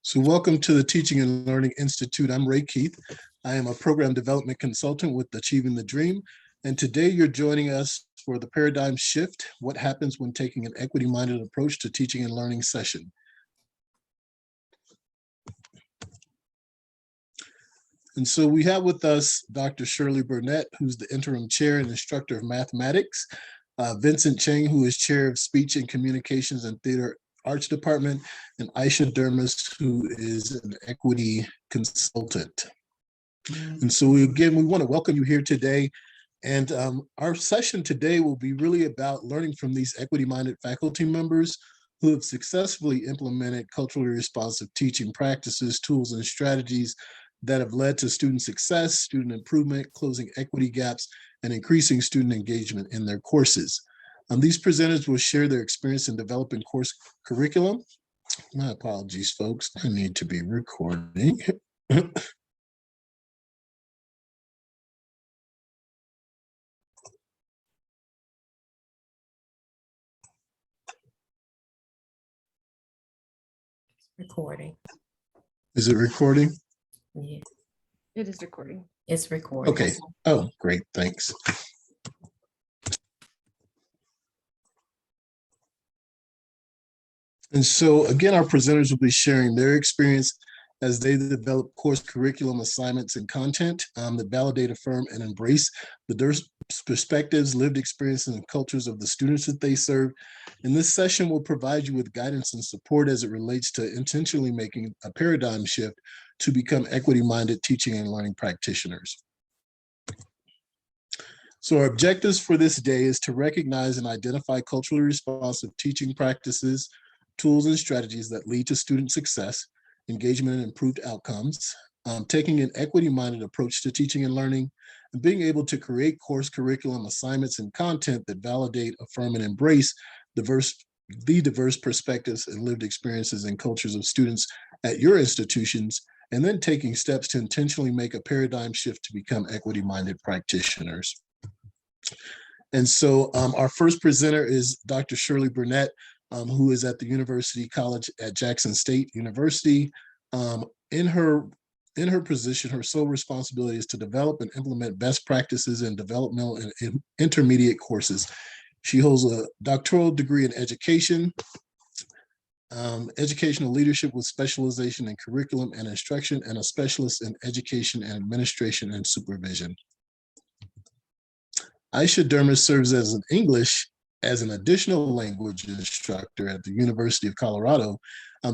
So welcome to the Teaching and Learning Institute. I'm Ray Keith. I am a program development consultant with Achieving the Dream. And today you're joining us for the Paradigm Shift, What Happens When Taking an Equity-Minded Approach to Teaching and Learning session. And so we have with us Dr. Shirley Burnett, who's the interim chair and instructor of mathematics, Vincent Cheng, who is chair of speech and communications and theater arts department, and Aisha Dermis, who is an equity consultant. And so we want to welcome you here today. And our session today will be really about learning from these equity-minded faculty members who have successfully implemented culturally responsive teaching practices, tools, and strategies that have led to student success, student improvement, closing equity gaps, and increasing student engagement in their courses. These presenters will share their experience in developing course curriculum. My apologies, folks. I need to be recording. Recording. Is it recording? Yeah, It is recording. it's recording. Okay. Oh, great. Thanks. And so again, our presenters will be sharing their experience as they develop course curriculum assignments and content that validate, affirm, and embrace the diverse perspectives, lived experiences, and cultures of the students that they serve. And this session will provide you with guidance and support as it relates to intentionally making a paradigm shift to become equity-minded teaching and learning practitioners. So our objectives for this day is to recognize and identify culturally responsive teaching practices, tools, and strategies that lead to student success, engagement, and improved outcomes, taking an equity-minded approach to teaching and learning, and being able to create course curriculum assignments and content that validate, affirm, and embrace the diverse perspectives and lived experiences and cultures of students at your institutions, and then taking steps to intentionally make a paradigm shift to become equity-minded practitioners. And so our first presenter is Dr. Shirley Burnett, who is at the University College at Jackson State University. In her position, her sole responsibility is to develop and implement best practices in developmental and intermediate courses. She holds a doctoral degree in education, educational leadership with specialization in curriculum and instruction, and a specialist in education and administration and supervision. Aisha Dermis serves as an additional language instructor at the University of Colorado.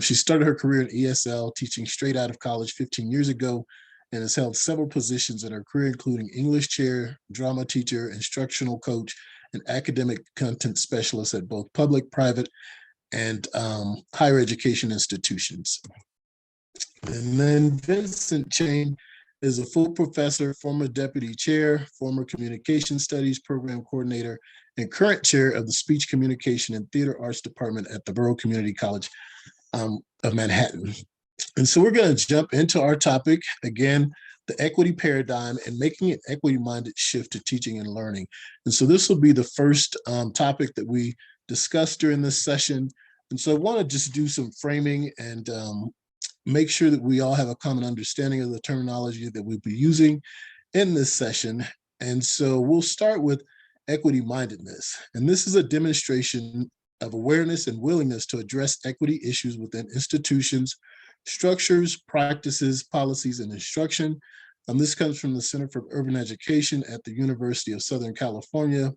She started her career in ESL, teaching straight out of college 15 years ago, and has held several positions in her career, including English chair, drama teacher, instructional coach, and academic content specialist at both public, private, and higher education institutions. And then Vincent Cheng is a full professor, former deputy chair, former communication studies program coordinator, and current chair of the Speech Communication and Theater Arts Department at the Borough Community College of Manhattan. And so we're going to jump into our topic, again, the equity paradigm and making an equity-minded shift to teaching and learning. And so this will be the first topic that we discuss during this session. And so I want to just do some framing and make sure that we all have a common understanding of the terminology that we'll be using in this session. And so we'll start with equity-mindedness. And this is a demonstration of awareness and willingness to address equity issues within institutions, structures, practices, policies, and instruction. This comes from the Center for Urban Education at the University of Southern California.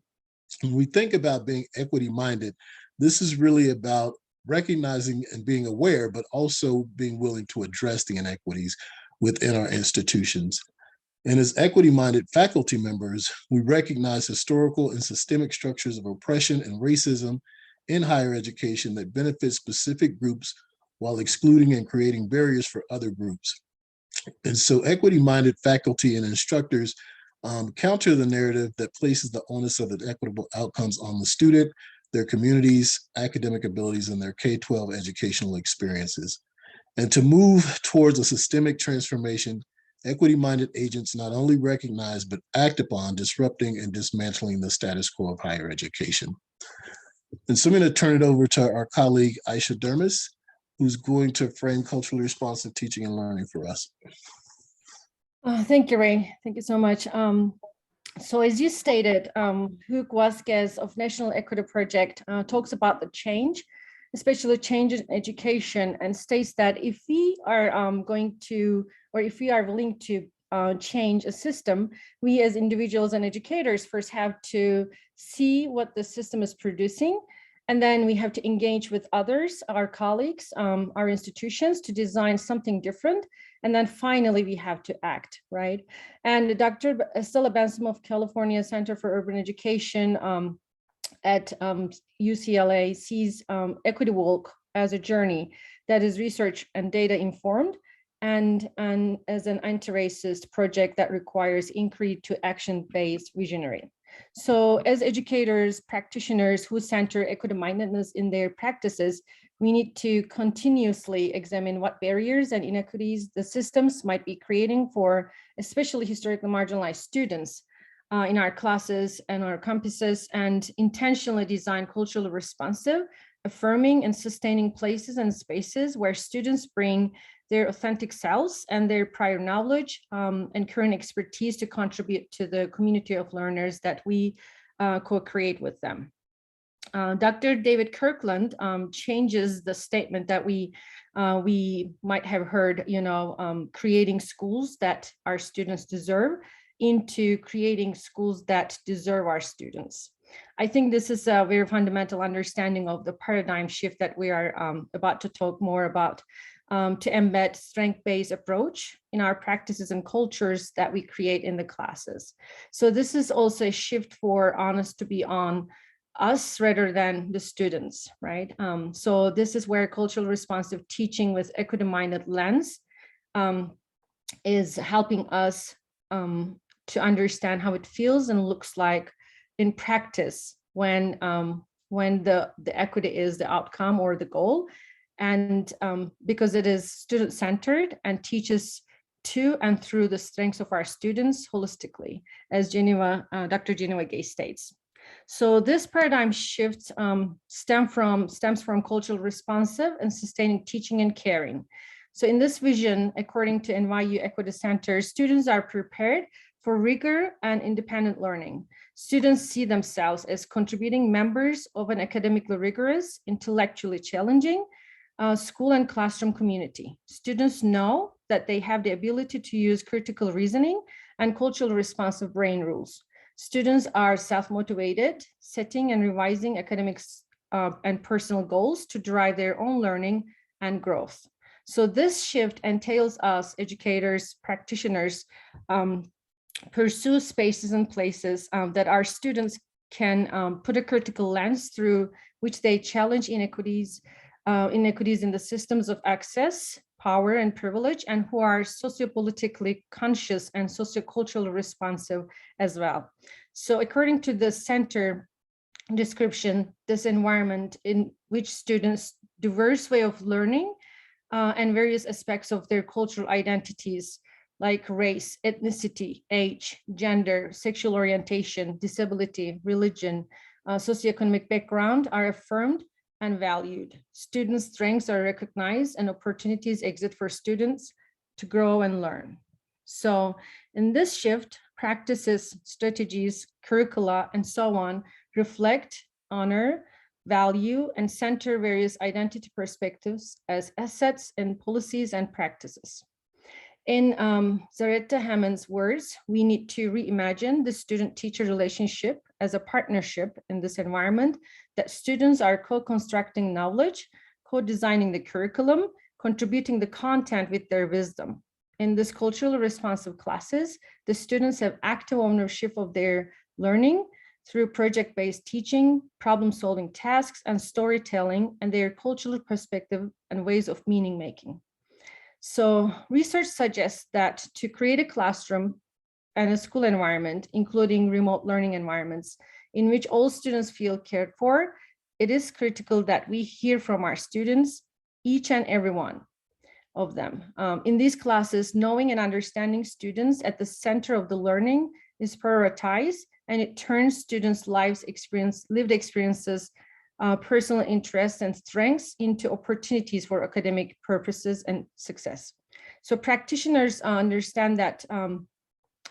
When we think about being equity-minded, this is really about recognizing and being aware, but also being willing to address the inequities within our institutions. And as equity-minded faculty members, we recognize historical and systemic structures of oppression and racism in higher education that benefit specific groups while excluding and creating barriers for other groups. And so equity-minded faculty and instructors counter the narrative that places the onus of the equitable outcomes on the student, their communities, academic abilities, and their K-12 educational experiences. And to move towards a systemic transformation, equity-minded agents not only recognize, but act upon disrupting and dismantling the status quo of higher education. And so I'm going to turn it over to our colleague, Aisha Dermis. who's going to frame culturally responsive teaching and learning for us. Thank you, Ray. Thank you so much. So as you stated, Hugo Vasquez of National Equity Project talks about the change, especially change in education, and states that if we are if we are willing to change a system, we as individuals and educators first have to see what the system is producing, and then we have to engage with others, our colleagues, our institutions, to design something different. And then finally, we have to act, right? And Dr. Stella Benson of California Center for Urban Education at UCLA sees Equity Walk as a journey that is research and data informed, and as an anti-racist project that requires inquiry to action-based visionary. So as educators, practitioners who center equity-mindedness in their practices, we need to continuously examine what barriers and inequities the systems might be creating for especially historically marginalized students in our classes and our campuses, and intentionally design culturally responsive, affirming and sustaining places and spaces where students bring their authentic selves and their prior knowledge and current expertise to contribute to the community of learners that we co-create with them. Dr. David Kirkland changes the statement that we might have heard, creating schools that our students deserve, into creating schools that deserve our students. I think this is a very fundamental understanding of the paradigm shift that we are about to talk more about, to embed strength-based approach in our practices and cultures that we create in the classes. So this is also a shift for onus to be on us rather than the students, right? So this is where culturally responsive teaching with equity-minded lens is helping us to understand how it feels and looks like in practice when the equity is the outcome or the goal, and because it is student-centered and teaches to and through the strengths of our students holistically, as Dr. Geneva Gay states. So this paradigm shift stems from cultural responsive and sustaining teaching and caring. So in this vision, according to NYU Equity Center, students are prepared for rigor and independent learning. Students see themselves as contributing members of an academically rigorous, intellectually challenging school and classroom community. Students know that they have the ability to use critical reasoning and culturally responsive brain rules. Students are self-motivated, setting and revising academics and personal goals to drive their own learning and growth. So this shift entails us educators, practitioners, pursue spaces and places that our students can put a critical lens through which they challenge inequities in the systems of access, power, and privilege, and who are sociopolitically conscious and socioculturally responsive as well. So according to the center description, this environment in which students' diverse way of learning and various aspects of their cultural identities like race, ethnicity, age, gender, sexual orientation, disability, religion, socioeconomic background are affirmed and valued. Students' strengths are recognized and opportunities exist for students to grow and learn. So in this shift, practices, strategies, curricula, and so on reflect, honor, value, and center various identity perspectives as assets in policies and practices. In Zaretta Hammond's words, we need to reimagine the student-teacher relationship as a partnership in this environment, that students are co-constructing knowledge, co-designing the curriculum, contributing the content with their wisdom. In this culturally responsive classes, the students have active ownership of their learning through project-based teaching, problem-solving tasks, and storytelling, and their cultural perspective and ways of meaning-making. So research suggests that to create a classroom and a school environment, including remote learning environments, in which all students feel cared for, it is critical that we hear from our students, each and every one of them. In these classes, knowing and understanding students at the center of the learning is prioritized, and it turns students' lived experiences personal interests and strengths into opportunities for academic purposes and success. So practitioners understand that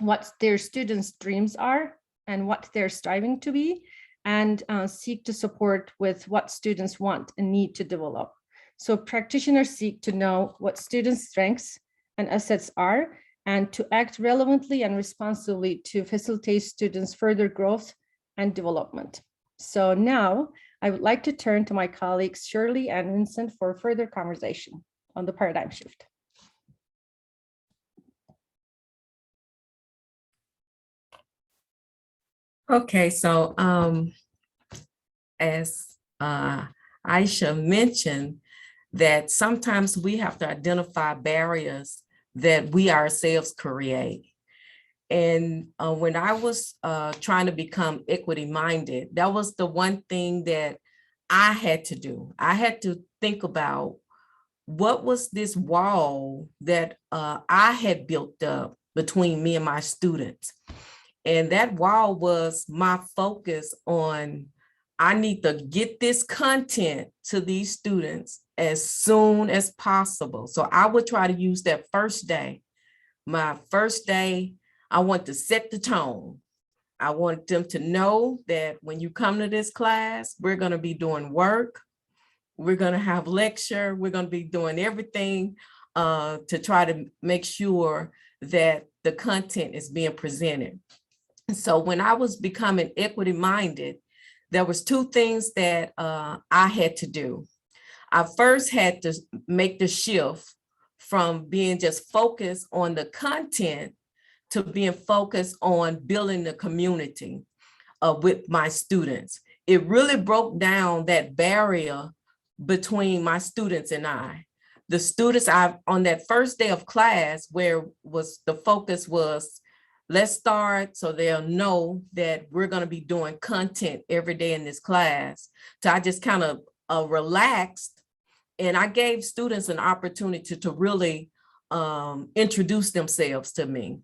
what their students' dreams are and what they're striving to be, and seek to support with what students want and need to develop. So practitioners seek to know what students' strengths and assets are, and to act relevantly and responsibly to facilitate students' further growth and development. So now I would like to turn to my colleagues Shirley and Vincent for further conversation on the paradigm shift. Okay, so as Aisha mentioned, that sometimes we have to identify barriers that we ourselves create. And when I was trying to become equity-minded, that was the one thing that I had to do. I had to think about what was this wall that I had built up between me and my students. And that wall was my focus on, I need to get this content to these students as soon as possible. So I would try to use that first day. My first day, I want to set the tone. I want them to know that when you come to this class, we're going to be doing work. We're going to have lecture. We're going to be doing everything to try to make sure that the content is being presented. So when I was becoming equity-minded, there was two things that I had to do. I first had to make the shift from being just focused on the content to being focused on building the community with my students. It really broke down that barrier between my students and I. The students, on that first day of class, where was the focus was, let's start so they'll know that we're going to be doing content every day in this class. So I just kind of relaxed, and I gave students an opportunity to really introduce themselves to me.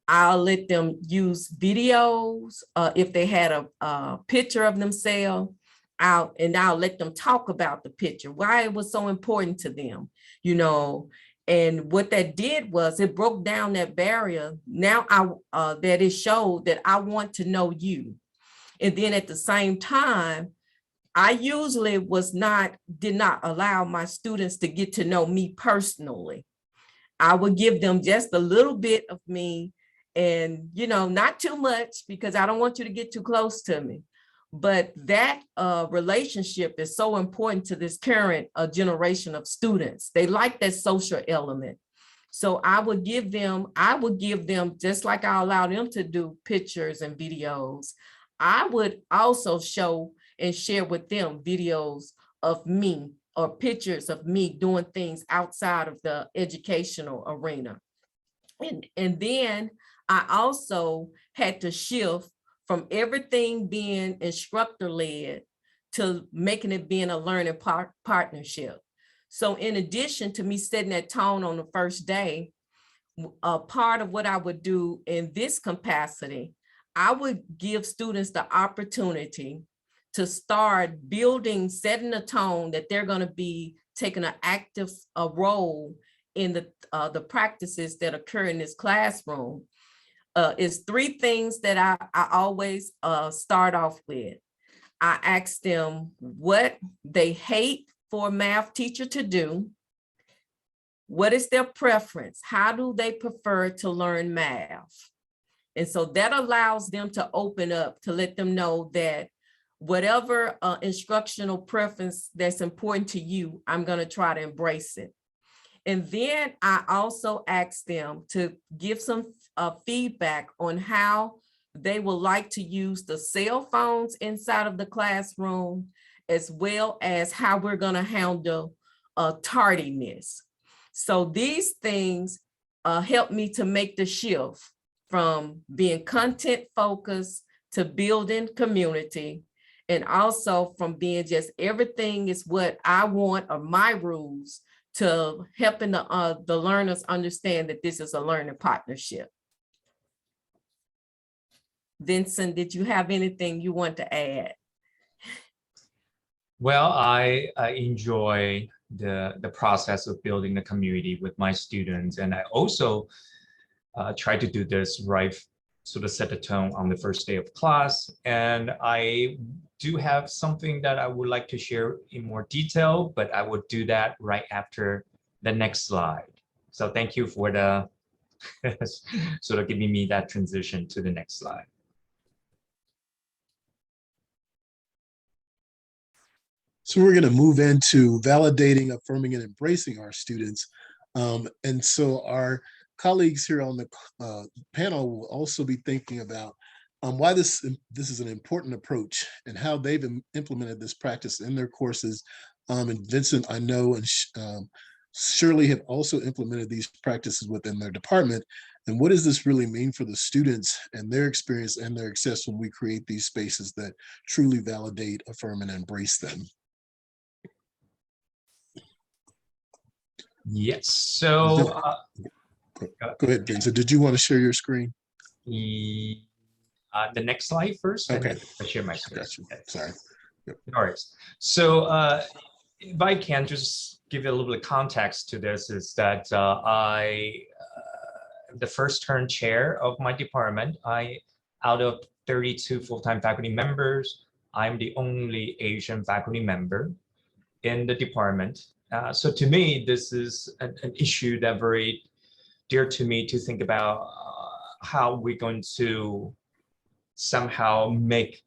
I'll let them use videos if they had a picture of themselves out, and I'll let them talk about the picture, why it was so important to them, you know. And what that did was it broke down that barrier. Now that it showed that I want to know you. And then at the same time, I usually did not allow my students to get to know me personally. I would give them just a little bit of me, and, you know, not too much, because I don't want you to get too close to me. But that relationship is so important to this current generation of students. They like that social element. So I would give them, just like I allow them to do pictures and videos, I would also show and share with them videos of me or pictures of me doing things outside of the educational arena. And then I also had to shift from everything being instructor-led to making it being a learning partnership. So in addition to me setting that tone on the first day, a part of what I would do in this capacity, I would give students the opportunity to start building, setting a tone that they're going to be taking an active role in the practices that occur in this classroom. Is three things that I always start off with. I ask them what they hate for a math teacher to do. What is their preference? How do they prefer to learn math? And so that allows them to open up, to let them know that whatever instructional preference that's important to you, I'm going to try to embrace it. And then I also ask them to give some feedback on how they would like to use the cell phones inside of the classroom, as well as how we're going to handle tardiness. So these things help me to make the shift from being content focused to building community, and also from being just everything is what I want or my rules, to helping the learners understand that this is a learning partnership. Vincent, did you have anything you want to add? Well, I enjoy the process of building the community with my students, and I also try to do this right, sort of set the tone on the first day of class. And I do have something that I would like to share in more detail, but I would do that right after the next slide. So thank you for the sort of giving me that transition to the next slide. So we're going to move into validating, affirming, and embracing our students. And so our colleagues here on the panel will also be thinking about why this is an important approach and how they've implemented this practice in their courses. And Vincent, I know, and Shirley have also implemented these practices within their department. And what does this really mean for the students and their experience and their success when we create these spaces that truly validate, affirm, and embrace them? Yes, so go ahead, Vincent. Did you want to share your screen? the next slide first. Okay. I share my screen. Got you. Sorry. Yep. No worries. So if I can just give you a little bit of context to this, is that I the first term chair of my department. Out of 32 full-time faculty members, I'm the only Asian faculty member in the department. So to me, this is an issue that very dear to me to think about how we're going to somehow make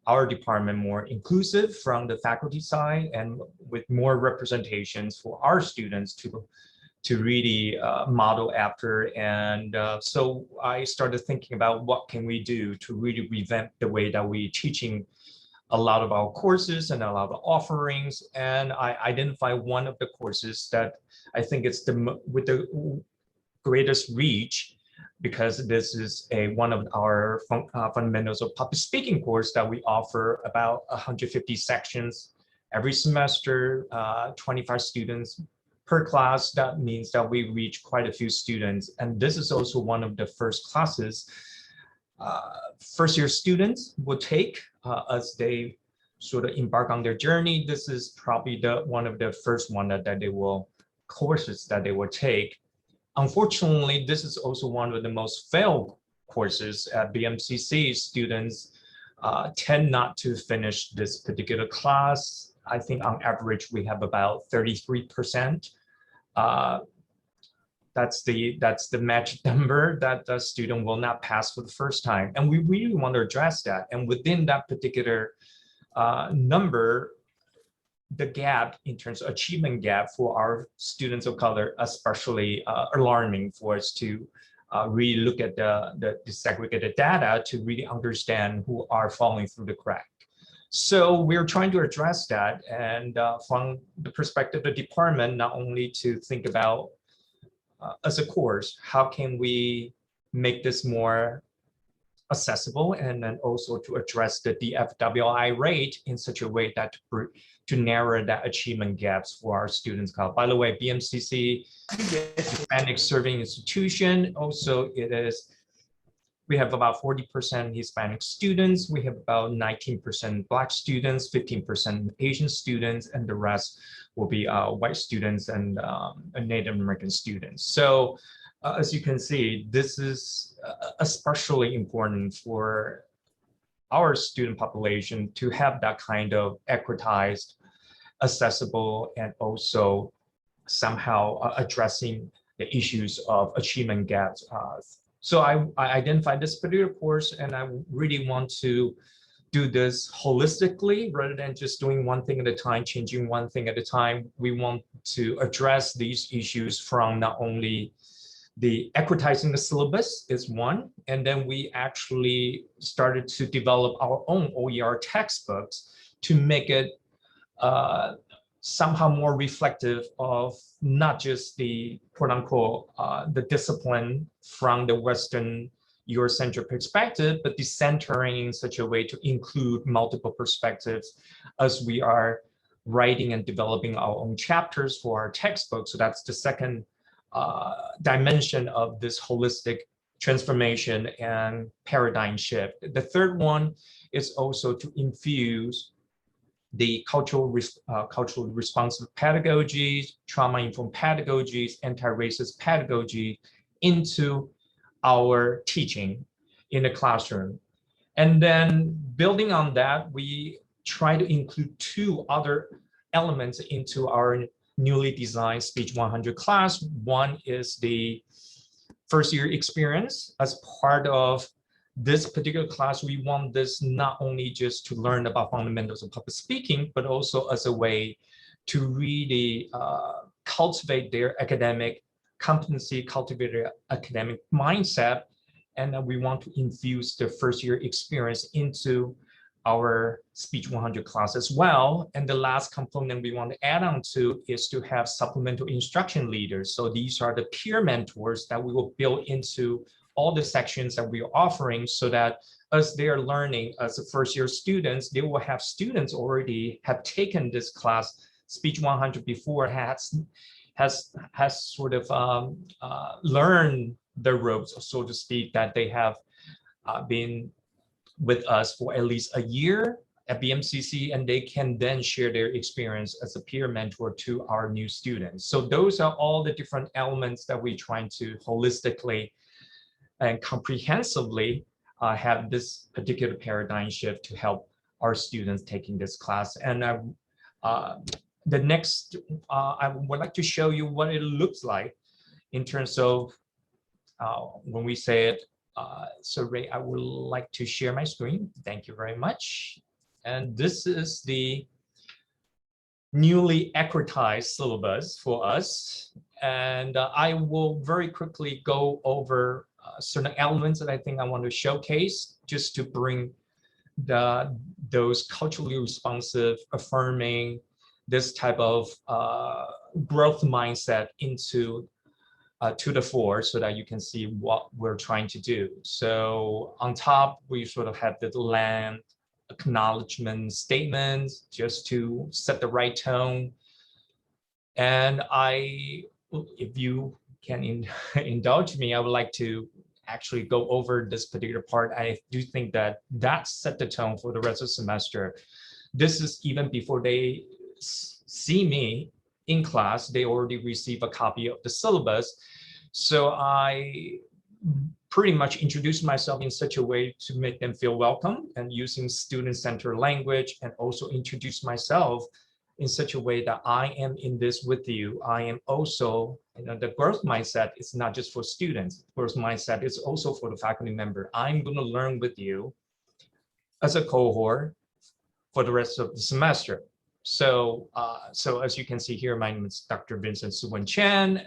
our department more inclusive from the faculty side and with more representations for our students to really model after. And so I started thinking about what can we do to really revamp the way that we're teaching a lot of our courses and a lot of offerings. And I identified one of the courses that I think it's with the greatest reach, because this is one of our fundamentals of public speaking course that we offer about 150 sections every semester, 25 students per class. That means that we reach quite a few students. And this is also one of the first classes first year students will take as they sort of embark on their journey. This is probably one of the first courses that they will take. Unfortunately, this is also one of the most failed courses at BMCC. Students tend not to finish this particular class. I think on average, we have about 33%. That's the magic number that the student will not pass for the first time. And we really want to address that. And within that particular number, the gap in terms of achievement gap for our students of color, especially alarming for us to really look at the disaggregated data to really understand who are falling through the crack. So we're trying to address that. And from the perspective of the department, not only to think about as a course, how can we make this more accessible, and then also to address the DFWI rate in such a way that to narrow that achievement gaps for our students. By the way, BMCC Hispanic Serving Institution, also we have about 40% Hispanic students, we have about 19% Black students, 15% Asian students, and the rest will be white students and Native American students. So as you can see, this is especially important for our student population to have that kind of equitized, accessible, and also somehow addressing the issues of achievement gaps. So I identified this particular course, and I really want to do this holistically rather than just doing one thing at a time, changing one thing at a time. We want to address these issues from not only the equitizing the syllabus is one, and then we actually started to develop our own OER textbooks to make it somehow more reflective of not just the quote unquote the discipline from the Western Eurocentric perspective, but decentering in such a way to include multiple perspectives as we are writing and developing our own chapters for our textbook. So that's the second dimension of this holistic transformation and paradigm shift. The third one is also to infuse the culturally responsive pedagogies, trauma-informed pedagogies, anti-racist pedagogy into our teaching in the classroom. And then building on that, we try to include 2 other elements into our newly designed Speech 100 class. One is the first year experience. As part of this particular class, we want this not only just to learn about fundamentals of public speaking, but also as a way to really cultivate their academic competency, cultivate their academic mindset. And then we want to infuse the first year experience into our Speech 100 class as well. And the last component we want to add on to is to have supplemental instruction leaders. So these are the peer mentors that we will build into all the sections that we are offering, so that as they are learning as a first year students, they will have students already have taken this class, Speech 100, before, has sort of learned the ropes, so to speak, that they have been with us for at least a year at BMCC, and they can then share their experience as a peer mentor to our new students. So those are all the different elements that we're trying to holistically and comprehensively have this particular paradigm shift to help our students taking this class. And the next, I would like to show you what it looks like in terms of when we say it. So Ray, I would like to share my screen. Thank you very much. And this is the newly equitized syllabus for us. And I will very quickly go over certain elements that I think I want to showcase, just to bring those culturally responsive, affirming, this type of growth mindset into to the fore, so that you can see what we're trying to do. So on top, we sort of have the land acknowledgement statement, just to set the right tone. And if you can indulge me, I would like to actually go over this particular part. I do think that set the tone for the rest of the semester. This is even before they see me in class, they already receive a copy of the syllabus. So I pretty much introduce myself in such a way to make them feel welcome, and using student-centered language, and also introduce myself in such a way that I am in this with you. I am also, the growth mindset is not just for students. Growth mindset is also for the faculty member. I'm going to learn with you as a cohort for the rest of the semester. So, so as you can see here, my name is Dr. Vincent Tzu-Wen,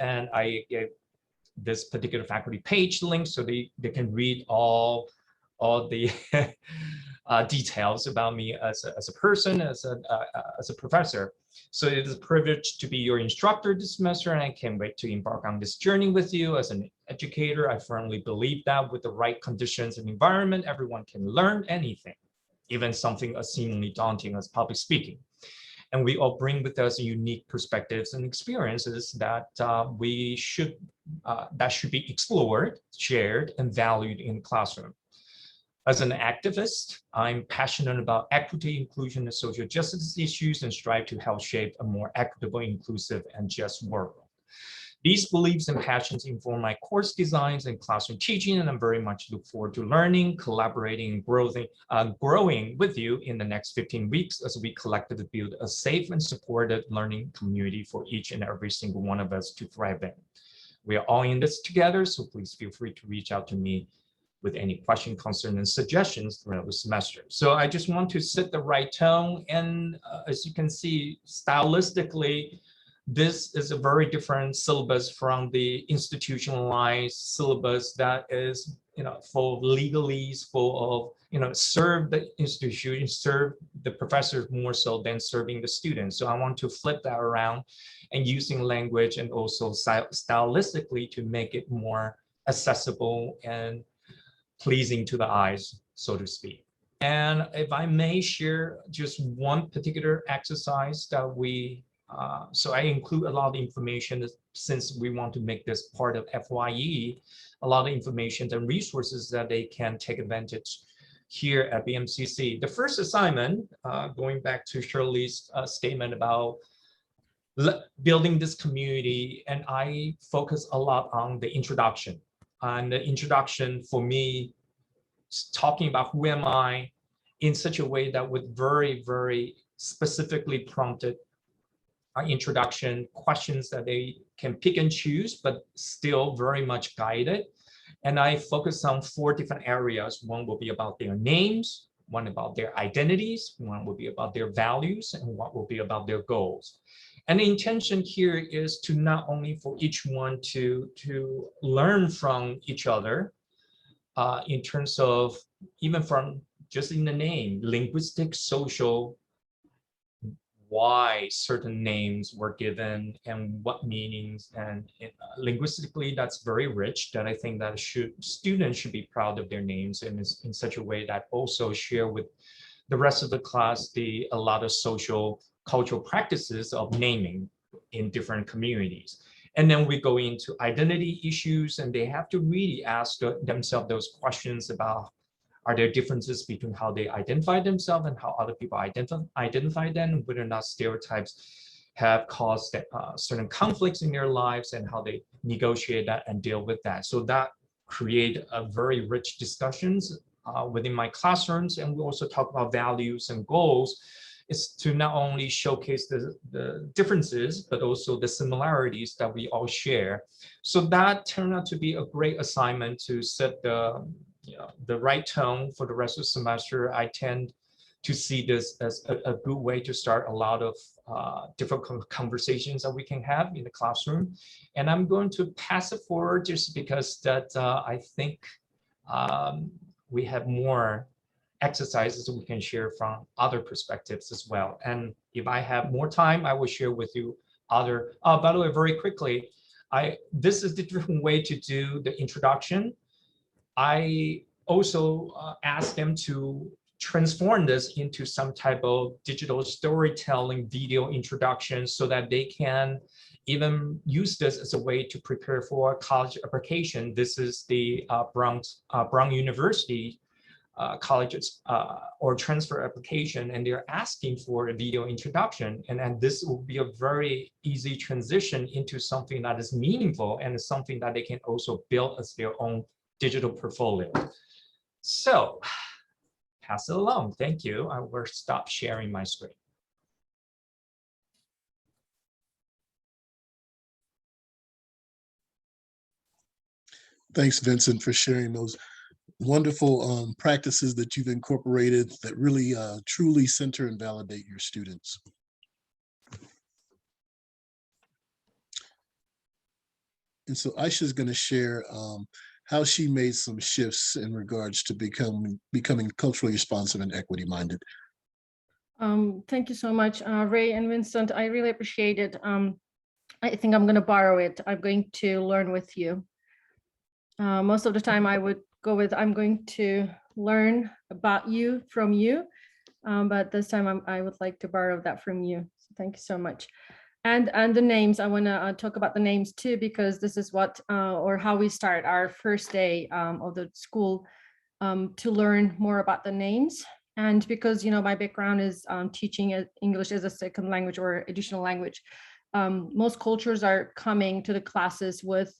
and I gave this particular faculty page link so they can read all the details about me as a person, as a professor. So it is a privilege to be your instructor this semester, and I can't wait to embark on this journey with you. As an educator, I firmly believe that with the right conditions and environment, everyone can learn anything, even something as seemingly daunting as public speaking. And we all bring with us unique perspectives and experiences that that should be explored, shared, and valued in the classroom. As an activist, I'm passionate about equity, inclusion, and social justice issues, and strive to help shape a more equitable, inclusive, and just world. These beliefs and passions inform my course designs and classroom teaching, and I very much look forward to learning, collaborating, and growing with you in the next 15 weeks as we collectively build a safe and supported learning community for each and every single one of us to thrive in. We are all in this together, so please feel free to reach out to me with any question, concern, and suggestions throughout the semester. So I just want to set the right tone, and as you can see, stylistically, this is a very different syllabus from the institutionalized syllabus that is, full of legalese, full of, serve the institution, serve the professors more so than serving the students. So I want to flip that around and using language and also stylistically to make it more accessible and pleasing to the eyes, so to speak. And if I may share just one particular exercise that so I include a lot of information since we want to make this part of FYE, a lot of information and resources that they can take advantage here at BMCC. The first assignment, going back to Shirley's statement about building this community, and I focus a lot on the introduction. And the introduction for me, talking about who am I in such a way that would very, very specifically prompted introduction questions that they can pick and choose, but still very much guided. And I focus on 4 different areas. One will be about their names, one about their identities, one will be about their values, and one will be about their goals. And the intention here is to not only for each one to learn from each other in terms of even from just in the name, linguistic, social, why certain names were given and what meanings, and linguistically that's very rich, that I think that students should be proud of their names in such a way that also share with the rest of the class a lot of social cultural practices of naming in different communities. And then we go into identity issues, and they have to really ask themselves those questions about, are there differences between how they identify themselves and how other people identify them, whether or not stereotypes have caused certain conflicts in their lives, and how they negotiate that and deal with that. So that create a very rich discussions within my classrooms. And we also talk about values and goals, is to not only showcase the differences, but also the similarities that we all share. So that turned out to be a great assignment to set the right tone for the rest of the semester. I tend to see this as a good way to start a lot of different conversations that we can have in the classroom. And I'm going to pass it forward just because that I think we have more exercises we can share from other perspectives as well. And if I have more time, I will share with you other, by the way, very quickly, this is the different way to do the introduction. I also asked them to transform this into some type of digital storytelling video introduction so that they can even use this as a way to prepare for college application. This is the Brown University colleges or transfer application, and they're asking for a video introduction. And this will be a very easy transition into something that is meaningful and something that they can also build as their own digital portfolio. So pass it along. Thank you. I will stop sharing my screen. Thanks, Vincent, for sharing those wonderful practices that you've incorporated that really truly center and validate your students. And so Aisha's going to share how she made some shifts in regards to becoming culturally responsive and equity-minded. Thank you so much, Ray and Vincent. I really appreciate it. I think I'm going to borrow it. I'm going to learn with you. Most of the time I would go with, I'm going to learn about you from you. But this time I would like to borrow that from you. So thank you so much. And the names, I want to talk about the names too, because this is what or how we start our first day of the school to learn more about the names. And because, you know, my background is teaching English as a second language or additional language, most cultures are coming to the classes with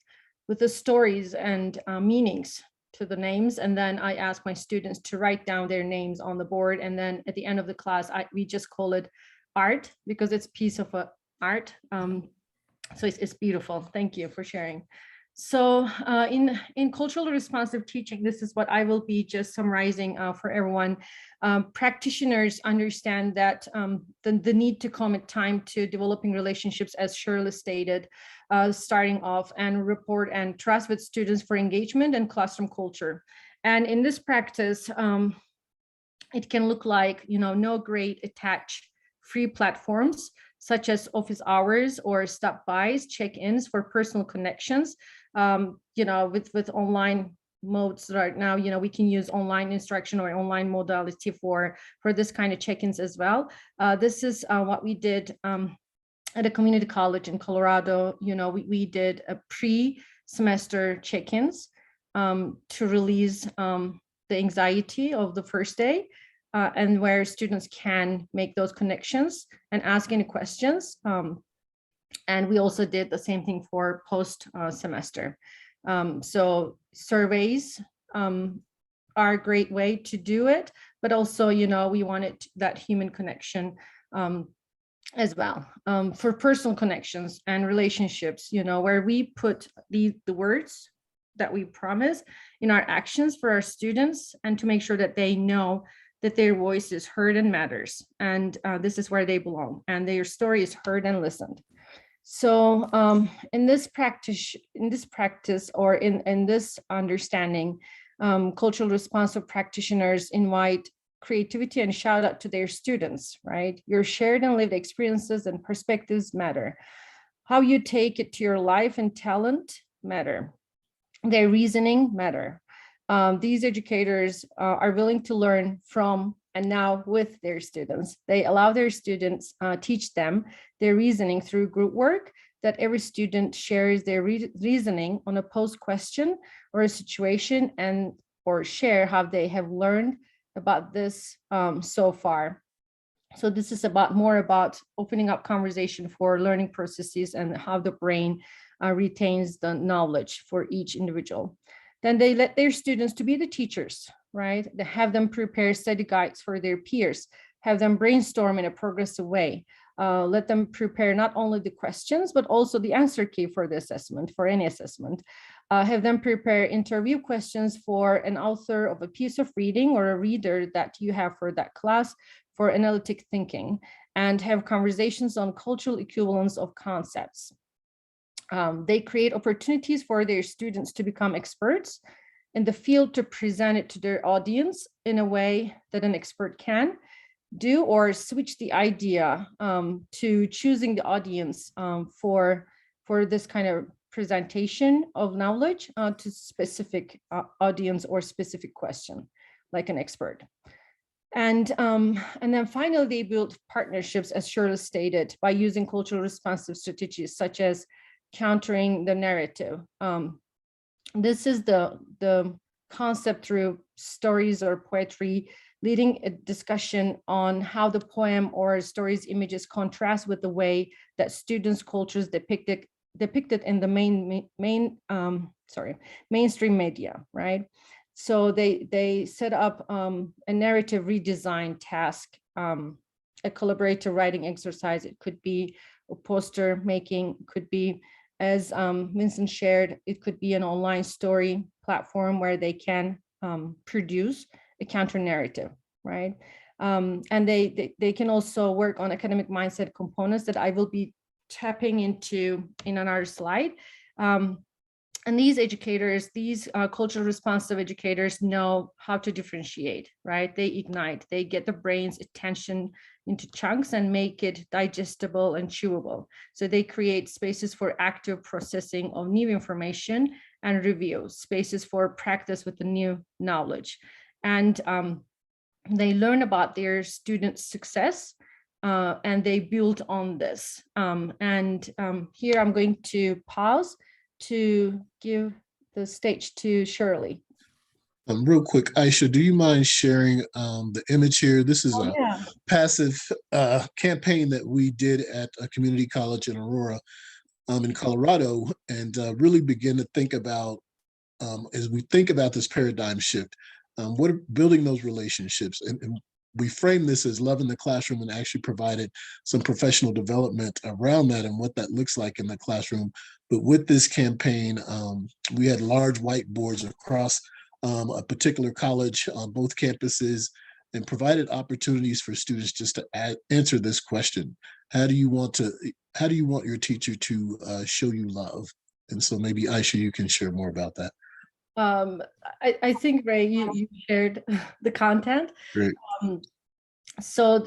the stories and meanings to the names. And then I ask my students to write down their names on the board. And then at the end of the class, we just call it art because it's a piece of art. So it's beautiful. Thank you for sharing. So in culturally responsive teaching, this is what I will be just summarizing for everyone. Practitioners understand that the need to commit time to developing relationships, as Shirley stated, starting off, and rapport and trust with students for engagement and classroom culture. And in this practice, it can look like, you know, no grade attached free platforms such as office hours or stop-bys, check-ins for personal connections. You know, with online modes right now, you know, we can use online instruction or online modality for this kind of check-ins as well. This is what we did at a community college in Colorado. You know, we did a pre-semester check-ins to release the anxiety of the first day, and where students can make those connections and ask any questions. And we also did the same thing for post semester. So surveys are a great way to do it, but also, we wanted that human connection as well, for personal connections and relationships, where we put the words that we promise in our actions for our students, and to make sure that they know that their voice is heard and matters, and this is where they belong, and their story is heard and listened. So in this practice, or in this understanding, cultural responsive practitioners invite creativity and shout out to their students, right? Your shared and lived experiences and perspectives matter. How you take it to your life and talent matter. Their reasoning matter. These educators are willing to learn from and now with their students. They allow their students, teach them their reasoning through group work, that every student shares their reasoning on a posed question or a situation, and or share how they have learned about this so far. So this is more about opening up conversation for learning processes and how the brain retains the knowledge for each individual. Then they let their students to be the teachers, right? They have them prepare study guides for their peers, have them brainstorm in a progressive way, let them prepare not only the questions, but also the answer key for the assessment, for any assessment. Have them prepare interview questions for an author of a piece of reading or a reader that you have for that class for analytic thinking, and have conversations on cultural equivalence of concepts. They create opportunities for their students to become experts in the field, to present it to their audience in a way that an expert can do, or switch the idea to choosing the audience for this kind of presentation of knowledge to specific audience or specific question, like an expert. And then finally, they build partnerships, as Shirley stated, by using cultural responsive strategies such as countering the narrative. This is the concept through stories or poetry, leading a discussion on how the poem or story's images contrast with the way that students' cultures depicted in the mainstream media, right? So they set up a narrative redesign task, a collaborative writing exercise. It could be a poster making, could be, as Vincent shared, it could be an online story platform where they can produce a counter narrative, right? And they can also work on academic mindset components that I will be tapping into in another slide. And these educators, these cultural responsive educators know how to differentiate, right? They ignite, they get the brain's attention into chunks and make it digestible and chewable. So they create spaces for active processing of new information and review, spaces for practice with the new knowledge. And they learn about their students' success and they build on this. Here I'm going to pause to give the stage to Shirley. Real quick, Aisha, do you mind sharing the image here? This is a passive campaign that we did at a community college in Aurora, in Colorado, and really begin to think about, as we think about this paradigm shift, what are building those relationships. And we frame this as love in the classroom, and actually provided some professional development around that and what that looks like in the classroom. But with this campaign, we had large whiteboards across a particular college on both campuses, and provided opportunities for students just to answer this question: how do you want your teacher to show you love? And so maybe Aisha, you can share more about that. I think, Ray, you shared the content. Great. So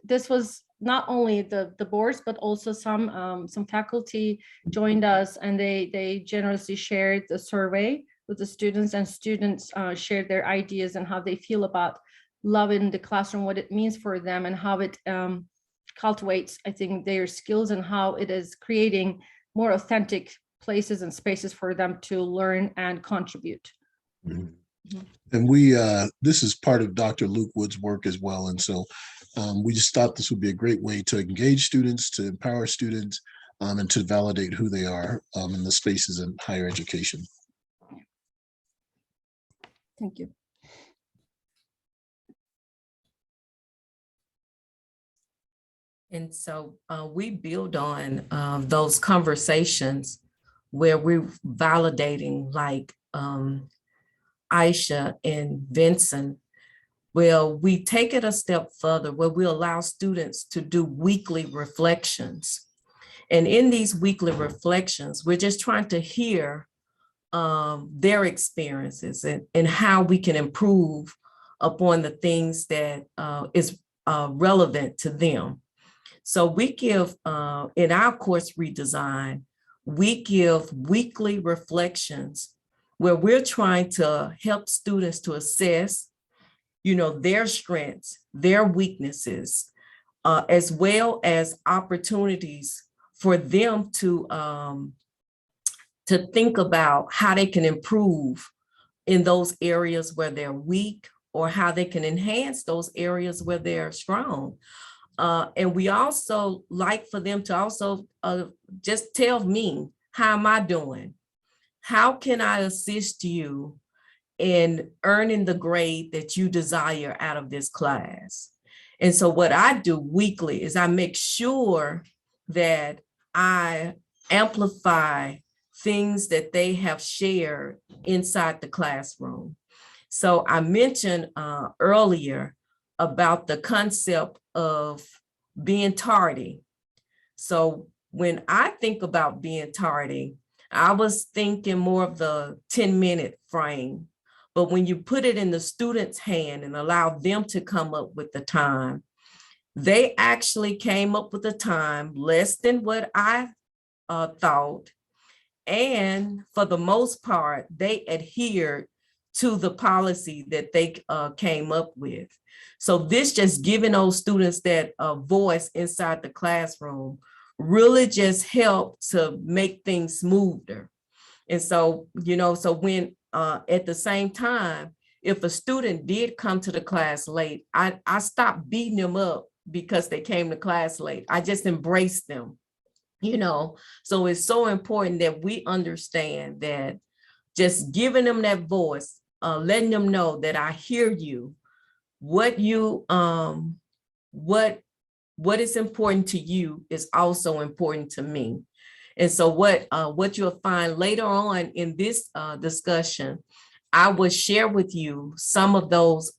this was not only the boards, but also some faculty joined us, and they generously shared the survey with the students, and students shared their ideas and how they feel about love in the classroom, what it means for them, and how it cultivates, I think, their skills, and how it is creating more authentic places and spaces for them to learn and contribute. And this is part of Dr. Luke Wood's work as well. And so we just thought this would be a great way to engage students, to empower students, and to validate who they are in the spaces in higher education. Thank you. And so we build on those conversations where we're validating, like Aisha and Vincent. Well, we take it a step further where we allow students to do weekly reflections. And in these weekly reflections, we're just trying to hear their experiences and how we can improve upon the things that is relevant to them. So we give, in our course redesign, we give weekly reflections where we're trying to help students to assess, their strengths, their weaknesses, as well as opportunities for them to think about how they can improve in those areas where they're weak, or how they can enhance those areas where they're strong. And we also like for them to also just tell me, how am I doing? How can I assist you in earning the grade that you desire out of this class? And so what I do weekly is I make sure that I amplify things that they have shared inside the classroom. So I mentioned earlier about the concept of being tardy. So when I think about being tardy, I was thinking more of the 10-minute frame. But when you put it in the student's hand and allow them to come up with the time, they actually came up with a time less than what I thought. And for the most part, they adhered to the policy that they came up with. So this just giving those students that voice inside the classroom really just helped to make things smoother. And so, so when at the same time, if a student did come to the class late, I stopped beating them up because they came to class late. I just embraced them, So it's so important that we understand that just giving them that voice, letting them know that I hear you, what is important to you is also important to me. And so what you'll find later on in this discussion, I will share with you some of those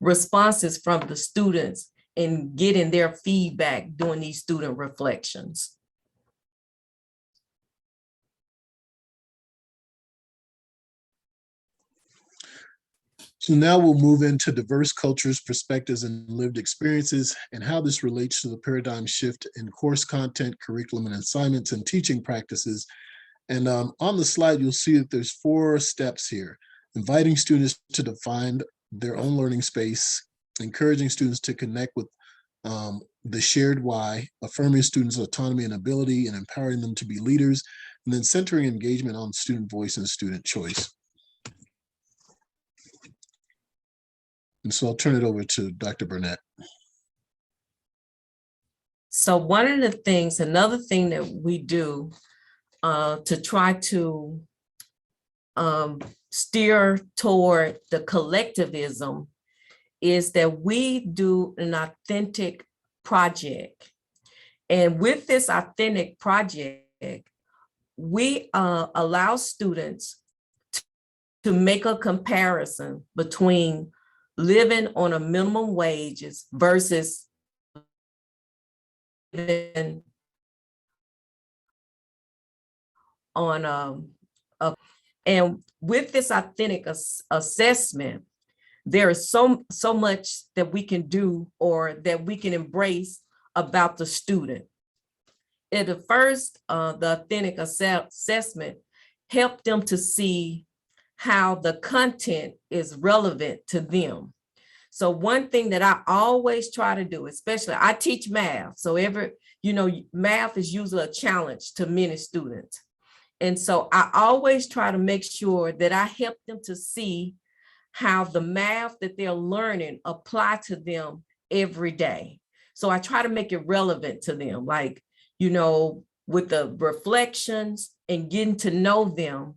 responses from the students and getting their feedback during these student reflections. So now we'll move into diverse cultures, perspectives, and lived experiences, and how this relates to the paradigm shift in course content, curriculum, and assignments and teaching practices. And on the slide, you'll see that there's 4 steps here: inviting students to define their own learning space, encouraging students to connect with the shared why, affirming students' autonomy and ability, and empowering them to be leaders, and then centering engagement on student voice and student choice. And so I'll turn it over to Dr. Burnett. So one of the things, another thing that we do to try to steer toward the collectivism is that we do an authentic project. And with this authentic project, we allow students to make a comparison between living on a minimum wages versus living on and with this authentic assessment, there is so much that we can do or that we can embrace about the student. At the first, the authentic assessment helped them to see how the content is relevant to them. So one thing that I always try to do, especially I teach math. So math is usually a challenge to many students. And so I always try to make sure that I help them to see how the math that they're learning apply to them every day. So I try to make it relevant to them, like, you know, with the reflections and getting to know them,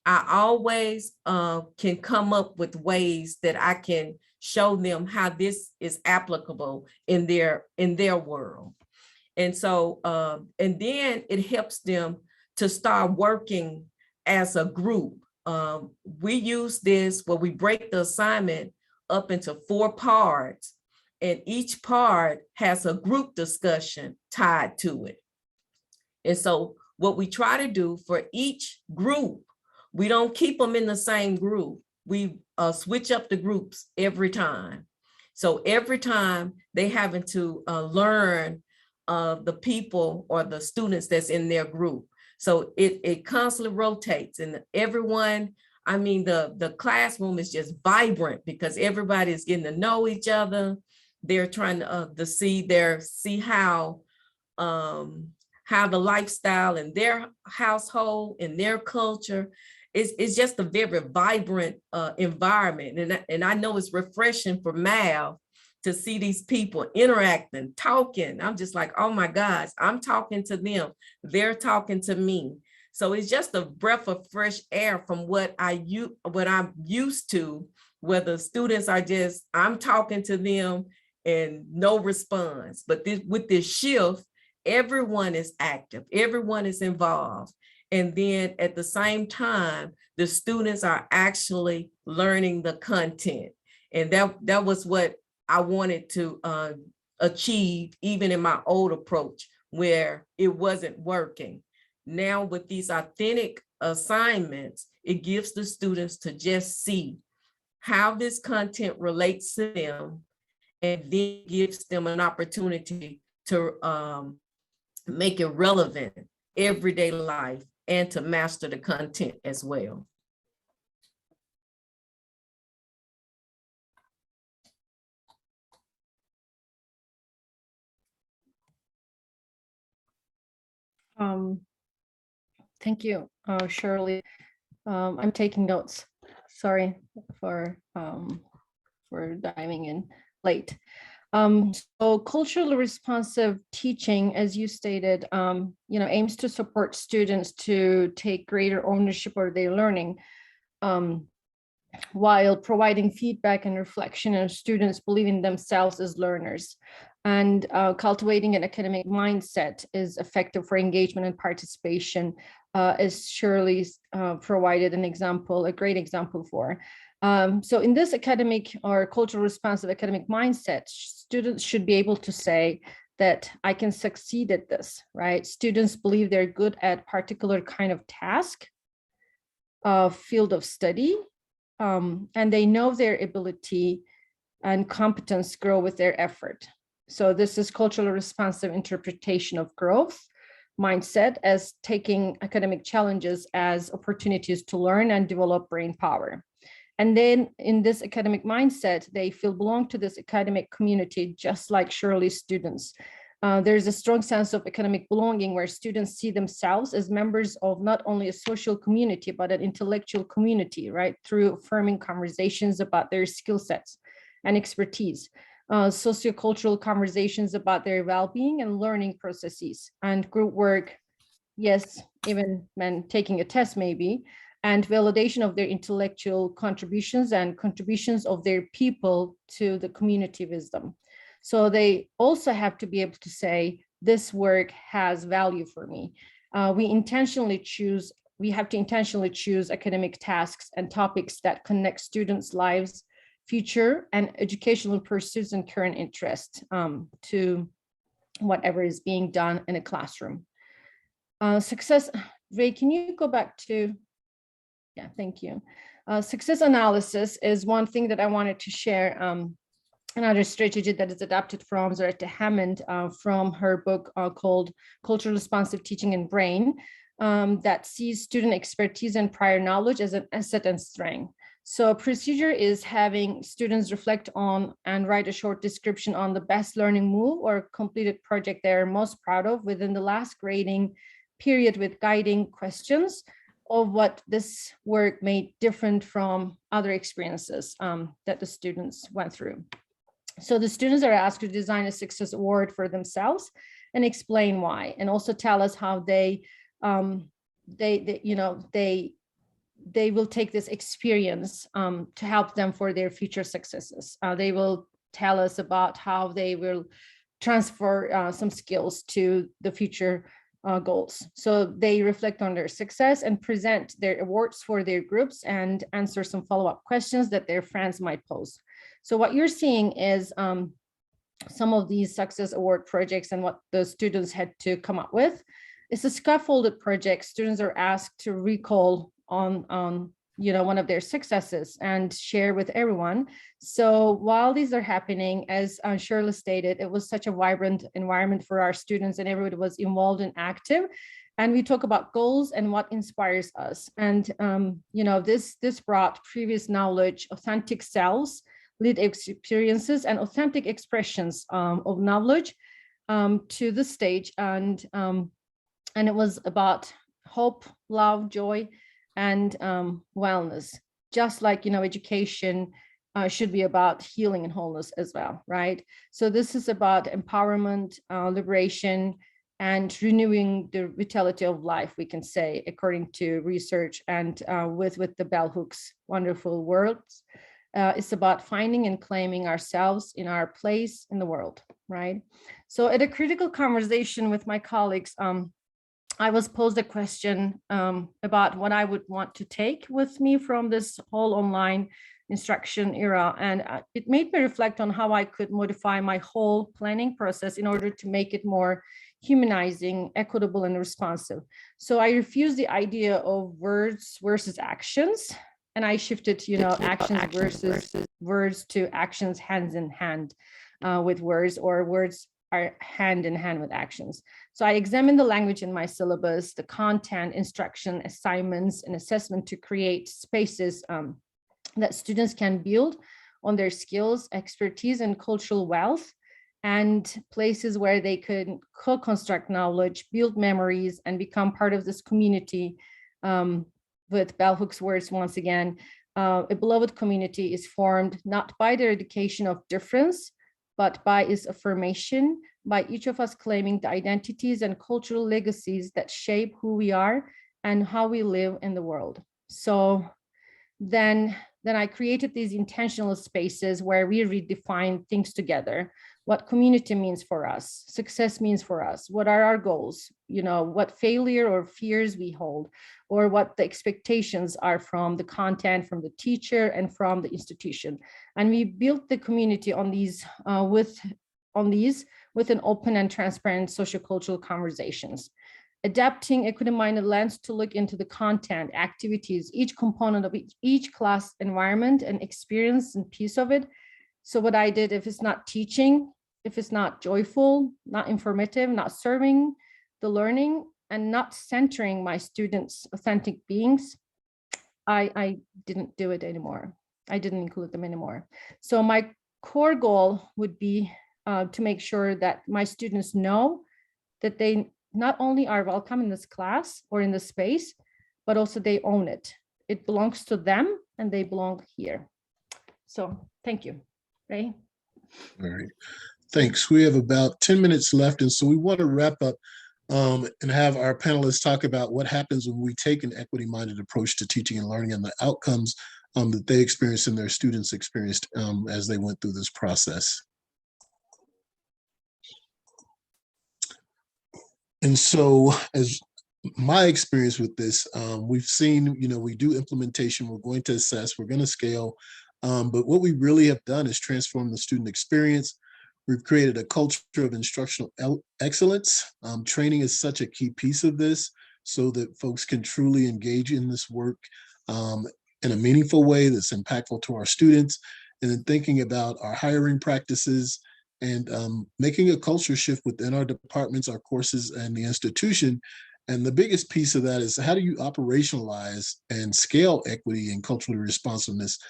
I always can come up with ways that I can show them how this is applicable in their world. And so, and then it helps them to start working as a group. We use this where we break the assignment up into 4 parts, and each part has a group discussion tied to it. And so what we try to do for each group, we don't keep them in the same group. We switch up the groups every time. So every time they having to learn the people or the students that's in their group. So it constantly rotates, and everyone, I mean, the classroom is just vibrant because everybody is getting to know each other. They're trying to see how the lifestyle in their household, in their culture, it's just a very vibrant environment. And I know it's refreshing for Mav to see these people interacting, talking. I'm just like, oh my gosh, I'm talking to them. They're talking to me. So it's just a breath of fresh air from what I'm used to, where the students are just, I'm talking to them and no response. But with this shift, everyone is active, everyone is involved. And then at the same time, the students are actually learning the content. And that was what I wanted to achieve, even in my old approach, where it wasn't working. Now with these authentic assignments, it gives the students to just see how this content relates to them, and then gives them an opportunity to make it relevant everyday life and to master the content as well. Thank you, Shirley. I'm taking notes. Sorry for diving in late. So culturally responsive teaching, as you stated, aims to support students to take greater ownership of their learning, while providing feedback and reflection of students believing themselves as learners. And cultivating an academic mindset is effective for engagement and participation, as Shirley provided an example, a great example for. So in this academic or cultural responsive academic mindset, students should be able to say that I can succeed at this, right? Students believe they're good at particular kind of task, field of study, and they know their ability and competence grow with their effort. So this is culturally responsive interpretation of growth mindset as taking academic challenges as opportunities to learn and develop brain power. And then in this academic mindset, they feel belong to this academic community, just like Shirley's students. There's a strong sense of academic belonging where students see themselves as members of not only a social community, but an intellectual community, right? Through affirming conversations about their skill sets and expertise, sociocultural conversations about their well-being and learning processes, and group work, yes, even when taking a test maybe, and validation of their intellectual contributions and contributions of their people to the community wisdom. So they also have to be able to say, this work has value for me. We have to intentionally choose academic tasks and topics that connect students' lives, future and educational pursuits and current interests to whatever is being done in a classroom. Success, Ray, can you go back to, yeah, thank you. Success analysis is one thing that I wanted to share. Another strategy that is adapted from Zaretta Hammond from her book called Cultural Responsive Teaching and Brain, that sees student expertise and prior knowledge as an asset and strength. So a procedure is having students reflect on and write a short description on the best learning move or completed project they're most proud of within the last grading period with guiding questions. of what this work made different from other experiences that the students went through. So the students are asked to design a success award for themselves and explain why, and also tell us how they will take this experience to help them for their future successes. They will tell us about how they will transfer some skills to the future goals. So they reflect on their success and present their awards for their groups and answer some follow-up questions that their friends might pose. So what you're seeing is some of these success award projects and what the students had to come up with. It's a scaffolded project. Students are asked to recall on one of their successes and share with everyone. So while these are happening, as Shirley stated, it was such a vibrant environment for our students, and everybody was involved and active. And we talk about goals and what inspires us. And this brought previous knowledge, authentic selves, lived experiences, and authentic expressions of knowledge to the stage. And it was about hope, love, joy, and wellness, just like education should be about healing and wholeness as well, right? So this is about empowerment, liberation, and renewing the vitality of life, we can say, according to research and with the bell hooks wonderful words. It's about finding and claiming ourselves in our place in the world, right? So at a critical conversation with my colleagues, I was posed a question about what I would want to take with me from this whole online instruction era. And it made me reflect on how I could modify my whole planning process in order to make it more humanizing, equitable, and responsive. So I refused the idea of words versus actions. And I shifted, actions versus words to actions hands in hand with words, or words are hand in hand with actions. So I examined the language in my syllabus, the content, instruction, assignments, and assessment to create spaces that students can build on their skills, expertise, and cultural wealth, and places where they could co-construct knowledge, build memories, and become part of this community. With bell hooks words, once again, a beloved community is formed not by the eradication of difference, but by its affirmation, by each of us claiming the identities and cultural legacies that shape who we are and how we live in the world. So then I created these intentional spaces where we redefine things together, what community means for us, success means for us, what are our goals, what failure or fears we hold, or what the expectations are from the content, from the teacher, and from the institution. And we built the community on these with an open and transparent sociocultural conversations. Adapting equity-minded lens to look into the content, activities, each component of each class environment and experience and piece of it. So what I did, if it's not teaching, if it's not joyful, not informative, not serving the learning, and not centering my students' authentic beings, I didn't do it anymore. I didn't include them anymore. So my core goal would be to make sure that my students know that they not only are welcome in this class or in this space, but also they own it. It belongs to them and they belong here. So thank you. Ray? All right. Thanks. We have about 10 minutes left. And so we want to wrap up and have our panelists talk about what happens when we take an equity-minded approach to teaching and learning and the outcomes that they experienced and their students experienced as they went through this process. And so as my experience with this, we've seen, we do implementation, we're going to assess, we're going to scale, but what we really have done is transform the student experience. We've created a culture of instructional excellence. Training is such a key piece of this so that folks can truly engage in this work in a meaningful way that's impactful to our students. And then thinking about our hiring practices and making a culture shift within our departments, our courses, and the institution. And the biggest piece of that is how do you operationalize and scale equity and cultural responsiveness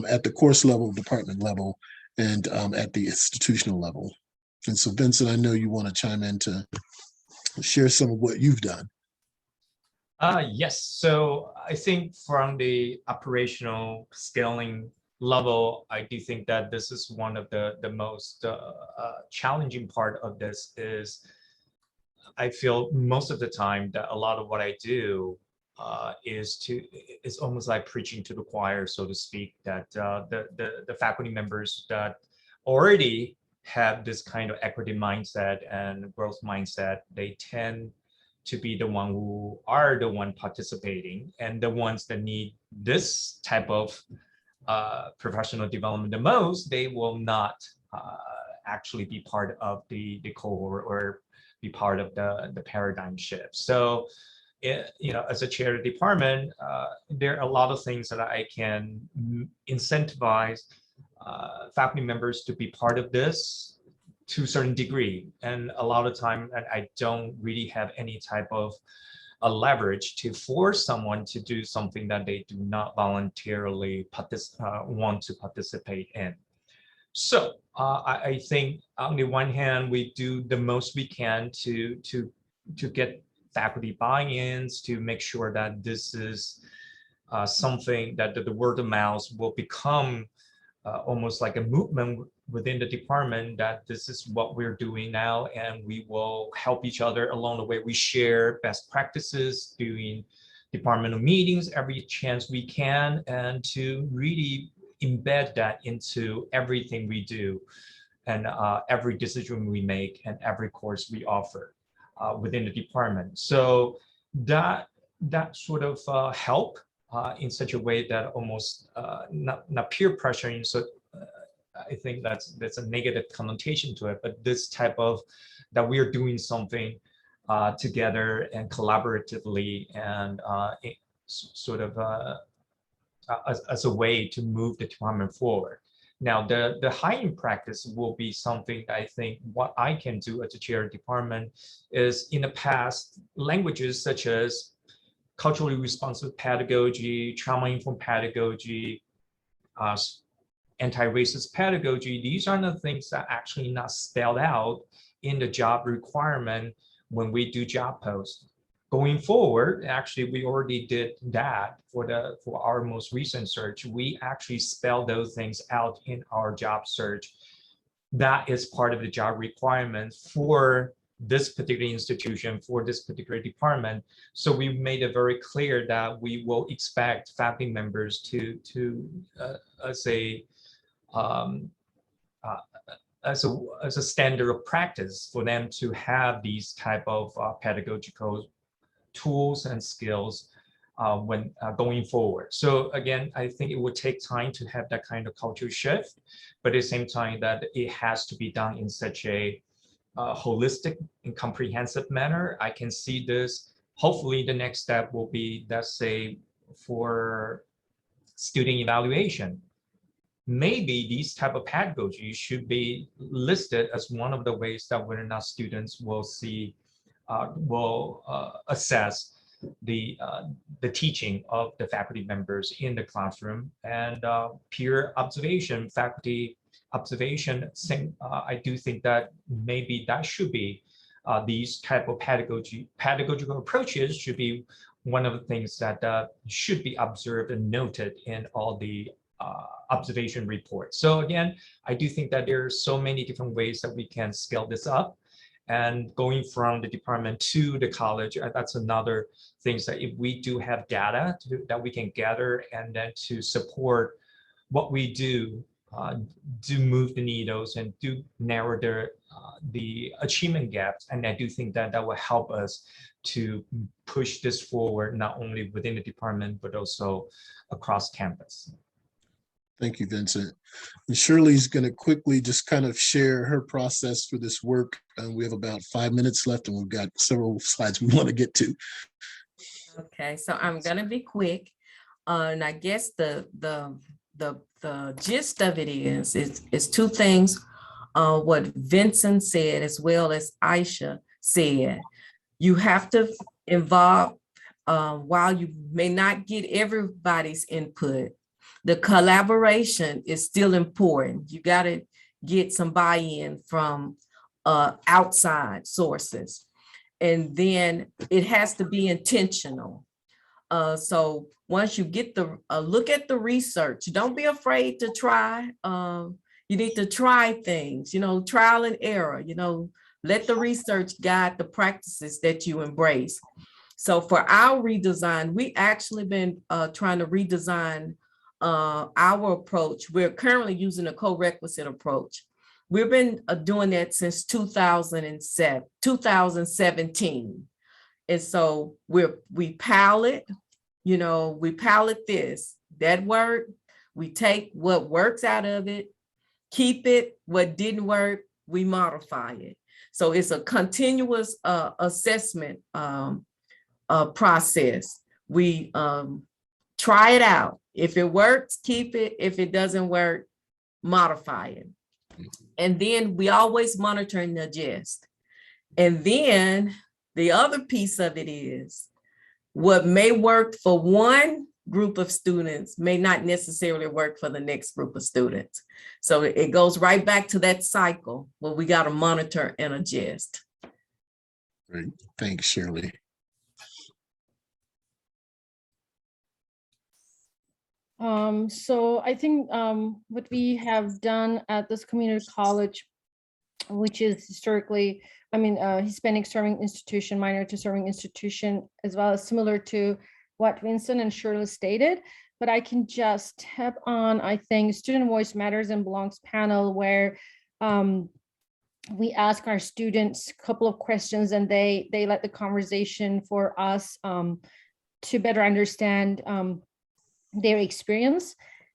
at the course level, department level, and at the institutional level. And so Vincent, I know you want to chime in to share some of what you've done. Yes, so I think from the operational scaling level, I do think that this is one of the most challenging part of this is I feel most of the time that a lot of what I do is almost like preaching to the choir, so to speak, that the faculty members that already have this kind of equity mindset and growth mindset, they tend to be the one who are the one participating, and the ones that need this type of professional development the most, they will not actually be part of the cohort or be part of the paradigm shift. So, as a chair of the department, there are a lot of things that I can incentivize faculty members to be part of this to a certain degree. And a lot of time I don't really have any type of a leverage to force someone to do something that they do not voluntarily want to participate in. So I think on the one hand, we do the most we can to get faculty buy-ins, to make sure that this is something that the word of mouth will become almost like a movement within the department, that this is what we're doing now, and we will help each other along the way. We share best practices, doing departmental meetings every chance we can, and to really embed that into everything we do, and every decision we make, and every course we offer within the department. So that sort of help in such a way that almost not peer pressuring. So I think that's a negative connotation to it, but this type of that we are doing something together and collaboratively, and sort of as a way to move the department forward. Now, the hiring practice will be something I think what I can do as a chair of department is, in the past, languages such as culturally responsive pedagogy, trauma-informed pedagogy, anti-racist pedagogy, these are the things that actually not spelled out in the job requirement when we do job posts. Going forward, actually, we already did that for our most recent search. We actually spell those things out in our job search. That is part of the job requirements for this particular institution, for this particular department. So we made it very clear that we will expect faculty members to as a standard of practice for them to have these type of pedagogical tools and skills when going forward. So again, I think it would take time to have that kind of culture shift, but at the same time that it has to be done in such a holistic and comprehensive manner. I can see this. Hopefully the next step will be, let's say, for student evaluation. Maybe these type of pedagogy should be listed as one of the ways that whether or not students will see, assess the teaching of the faculty members in the classroom, and peer observation, faculty observation. I do think that maybe that should be these type of pedagogical approaches should be one of the things that should be observed and noted in all the observation reports. So again, I do think that there are so many different ways that we can scale this up. And going from the department to the college, that's another thing, that if we do have data that we can gather, and then to support what we do move the needles and do narrow the achievement gaps. And I do think that that will help us to push this forward, not only within the department, but also across campus. Thank you, Vincent. And Shirley's going to quickly just kind of share her process for this work. We have about 5 minutes left, and we've got several slides we want to get to. Okay, so I'm going to be quick. And I guess the gist of it is two things. What Vincent said, as well as Aisha said. You have to involve, while you may not get everybody's input, the collaboration is still important. You got to get some buy-in from outside sources. And then it has to be intentional. So once you get the look at the research, don't be afraid to try. You need to try things, trial and error, let the research guide the practices that you embrace. So for our redesign, we actually been trying to redesign our approach. We're currently using a co-requisite approach. We've been doing that since 2017. And so we palette, we palette this, that word, we take what works out of it, keep it, what didn't work, we modify it. So it's a continuous assessment process. We try it out. If it works, keep it. If it doesn't work, modify it. And then we always monitor and adjust. And then the other piece of it is what may work for one group of students may not necessarily work for the next group of students. So it goes right back to that cycle where we got to monitor and adjust. Great. Thanks, Shirley. So I think what we have done at this community college, which is historically, Hispanic serving institution, minority serving institution, as well as similar to what Vincent and Shirley stated. But I can just tap on, I think, Student Voice Matters and Belongs panel, where we ask our students a couple of questions and they let the conversation for us to better understand their experience.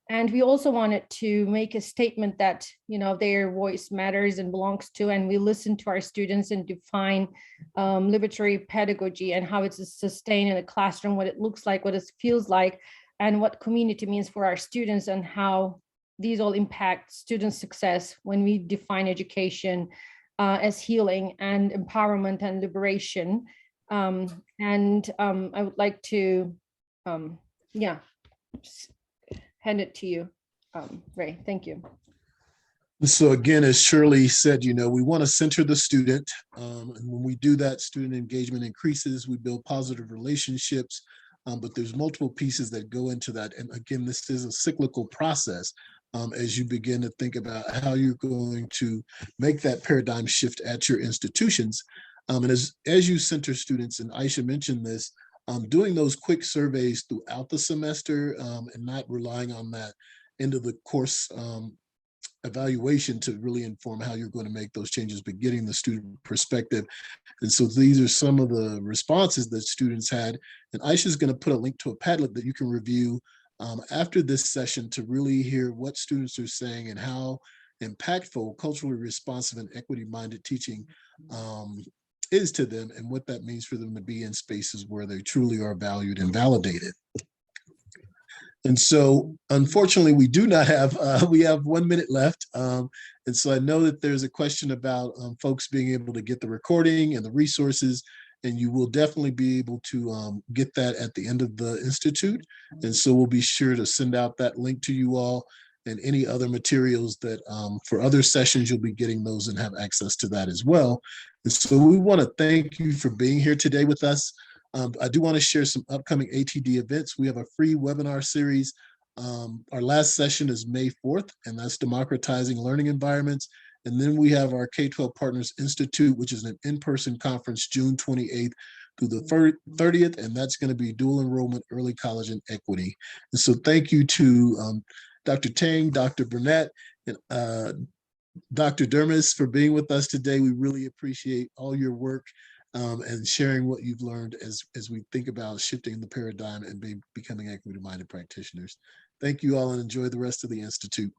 And we also wanted to make a statement that, their voice matters and belongs to, and we listen to our students and define liberatory pedagogy and how it's sustained in a classroom, what it looks like, what it feels like, and what community means for our students, and how these all impact student success when we define education as healing and empowerment and liberation. I would like to, just hand it to you, Ray. Thank you. So again, as Shirley said, we want to center the student. And when we do that, student engagement increases, we build positive relationships, but there's multiple pieces that go into that. And again, this is a cyclical process as you begin to think about how you're going to make that paradigm shift at your institutions. And as you center students, and Aisha mentioned this, doing those quick surveys throughout the semester and not relying on that end of the course evaluation to really inform how you're going to make those changes, but getting the student perspective. And so these are some of the responses that students had. And Aisha's going to put a link to a Padlet that you can review after this session to really hear what students are saying and how impactful culturally responsive and equity-minded teaching is to them, and what that means for them to be in spaces where they truly are valued and validated. And so, unfortunately, we do not have, we have 1 minute left. And so I know that there's a question about folks being able to get the recording and the resources, and you will definitely be able to get that at the end of the Institute. And so we'll be sure to send out that link to you all, and any other materials that for other sessions, you'll be getting those and have access to that as well. And so we want to thank you for being here today with us. I do want to share some upcoming ATD events. We have a free webinar series. Our last session is May 4th, and that's democratizing learning environments. And then we have our K-12 Partners Institute, which is an in-person conference, June 28th through the 30th, and that's going to be dual enrollment, early college, and equity. And so thank you to Dr. Cheng, Dr. Burnett, and Dr. Dermis for being with us today. We really appreciate all your work and sharing what you've learned as we think about shifting the paradigm and becoming equity-minded practitioners. Thank you all, and enjoy the rest of the Institute.